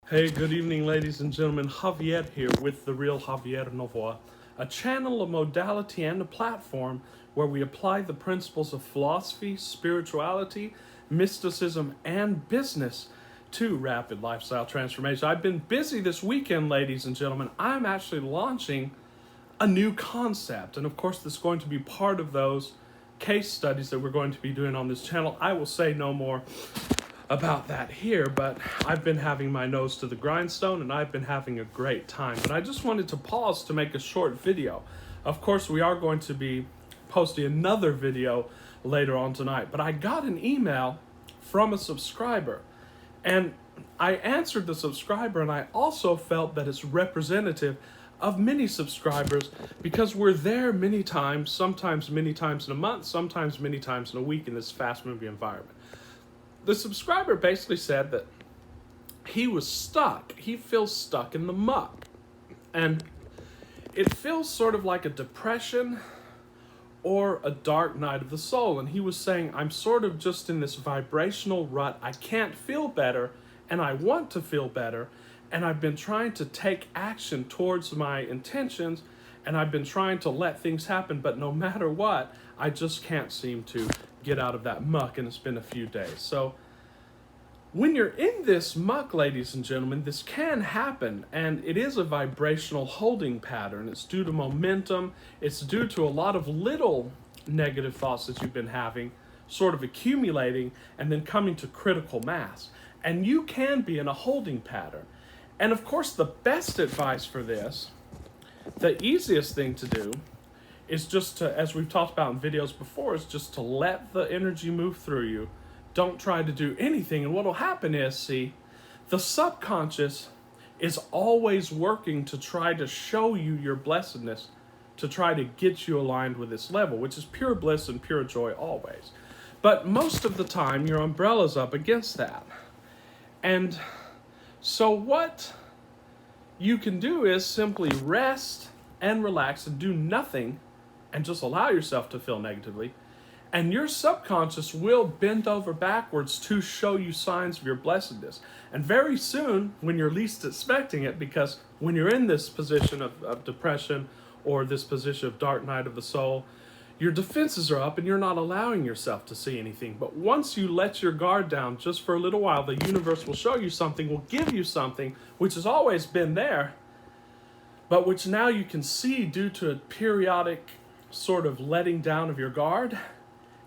Hey, good evening, ladies and gentlemen. Javier here with The Real Javier Novoa, a channel, a modality, and a platform where we apply the principles of philosophy, spirituality, mysticism, and business to rapid lifestyle transformation. I've been busy this weekend, ladies and gentlemen. I'm actually launching a new concept, and of course, this is going to be part of those case studies that we're going to be doing on this channel. I will say no more about that here, but I've been having my nose to the grindstone and I've been having a great time. But I just wanted to pause to make a short video. Of course, we are going to be posting another video later on tonight, but I got an email from a subscriber and I answered the subscriber, and I also felt that it's representative of many subscribers because we're there many times, sometimes many times in a month, sometimes many times in a week in this fast-moving environment. The subscriber basically said that he was stuck. He feels stuck in the muck. And it feels sort of like a depression or a dark night of the soul. And he was saying, I'm sort of just in this vibrational rut. I can't feel better, and I want to feel better. And I've been trying to take action towards my intentions, and I've been trying to let things happen, but no matter what, I just can't seem to get out of that muck, and it's been a few days. So when you're in this muck, ladies and gentlemen, this can happen, and it is a vibrational holding pattern. It's due to momentum. It's due to a lot of little negative thoughts that you've been having, sort of accumulating, and then coming to critical mass. And you can be in a holding pattern. And of course, the best advice for this, the easiest thing to do, is just to, as we've talked about in videos before, is just to let the energy move through you. Don't try to do anything. And what will happen is, see, the subconscious is always working to try to show you your blessedness, to try to get you aligned with this level, which is pure bliss and pure joy always. But most of the time, your umbrella's up against that. And so what you can do is simply rest and relax and do nothing and just allow yourself to feel negatively, and your subconscious will bend over backwards to show you signs of your blessedness. And very soon, when you're least expecting it, because when you're in this position of depression or this position of dark night of the soul, your defenses are up and you're not allowing yourself to see anything. But once you let your guard down just for a little while, the universe will show you something, will give you something, which has always been there, but which now you can see due to a periodic sort of letting down of your guard,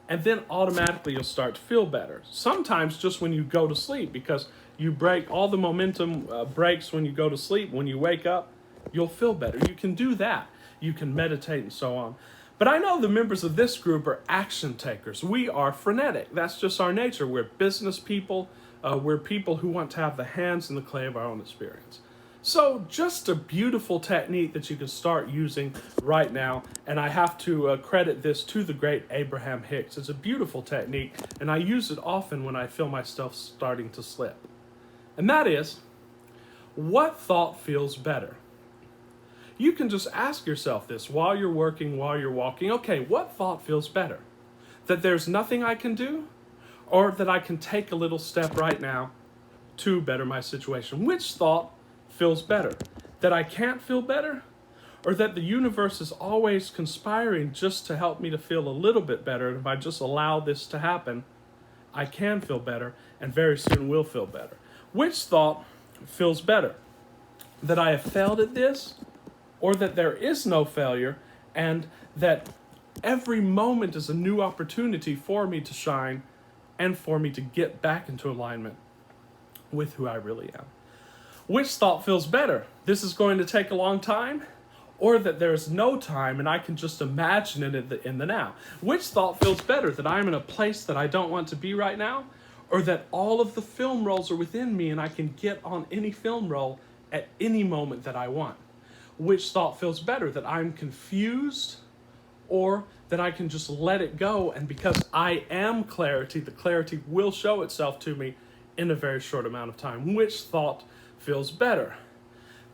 and then automatically you'll start to feel better. Sometimes just when you go to sleep, because you break, all the momentum breaks when you go to sleep. When you wake up, you'll feel better. You can do that. You can meditate and so on. But I know the members of this group are action takers. We are frenetic. That's just our nature. We're business people. We're people who want to have the hands in the clay of our own experience. So just a beautiful technique that you can start using right now. And I have to credit this to the great Abraham Hicks. It's a beautiful technique, and I use it often when I feel myself starting to slip. And that is, what thought feels better? You can just ask yourself this while you're working, while you're walking. Okay, what thought feels better? That there's nothing I can do, or that I can take a little step right now to better my situation? Which thought feels better? That I can't feel better, or that the universe is always conspiring just to help me to feel a little bit better, and if I just allow this to happen, I can feel better and very soon will feel better? Which thought feels better? That I have failed at this, or that there is no failure and that every moment is a new opportunity for me to shine and for me to get back into alignment with who I really am? Which thought feels better? This is going to take a long time, or that there's no time and I can just imagine it in the now? Which thought feels better? That I'm in a place that I don't want to be right now, or that all of the film rolls are within me and I can get on any film roll at any moment that I want? Which thought feels better? That I'm confused, or that I can just let it go, and because I am clarity, the clarity will show itself to me in a very short amount of time? Which thought feels better?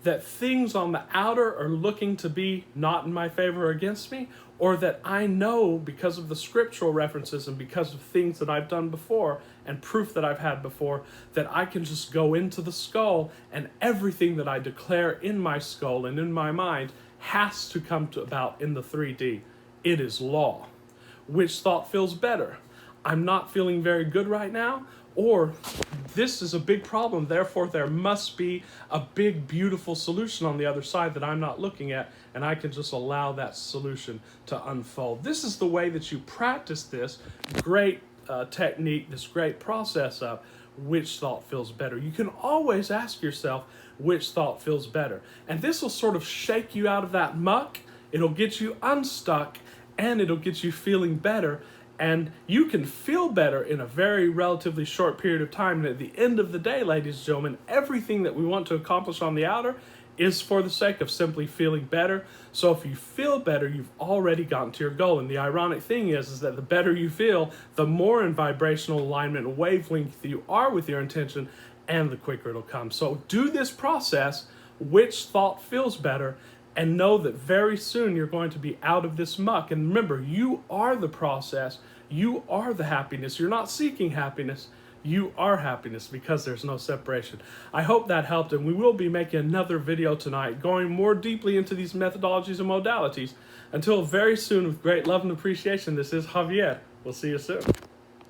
That things on the outer are looking to be not in my favor or against me, or that I know because of the scriptural references and because of things that I've done before and proof that I've had before, that I can just go into the skull and everything that I declare in my skull and in my mind has to come to about in the 3D. It is law. Which thought feels better? I'm not feeling very good right now, or this is a big problem, therefore there must be a big, beautiful solution on the other side that I'm not looking at, and I can just allow that solution to unfold. This is the way that you practice this great technique, this great process of which thought feels better. You can always ask yourself which thought feels better. And this will sort of shake you out of that muck. It'll get you unstuck, and it'll get you feeling better. And you can feel better in a very relatively short period of time. And at the end of the day, ladies and gentlemen, everything that we want to accomplish on the outer is for the sake of simply feeling better. So if you feel better, you've already gotten to your goal. And the ironic thing is that the better you feel, the more in vibrational alignment and wavelength you are with your intention, and the quicker it'll come. So do this process, which thought feels better, and know that very soon you're going to be out of this muck. And remember, you are the process. You are the happiness. You're not seeking happiness. You are happiness because there's no separation. I hope that helped, and we will be making another video tonight going more deeply into these methodologies and modalities. Until very soon, with great love and appreciation, this is Javier. We'll see you soon.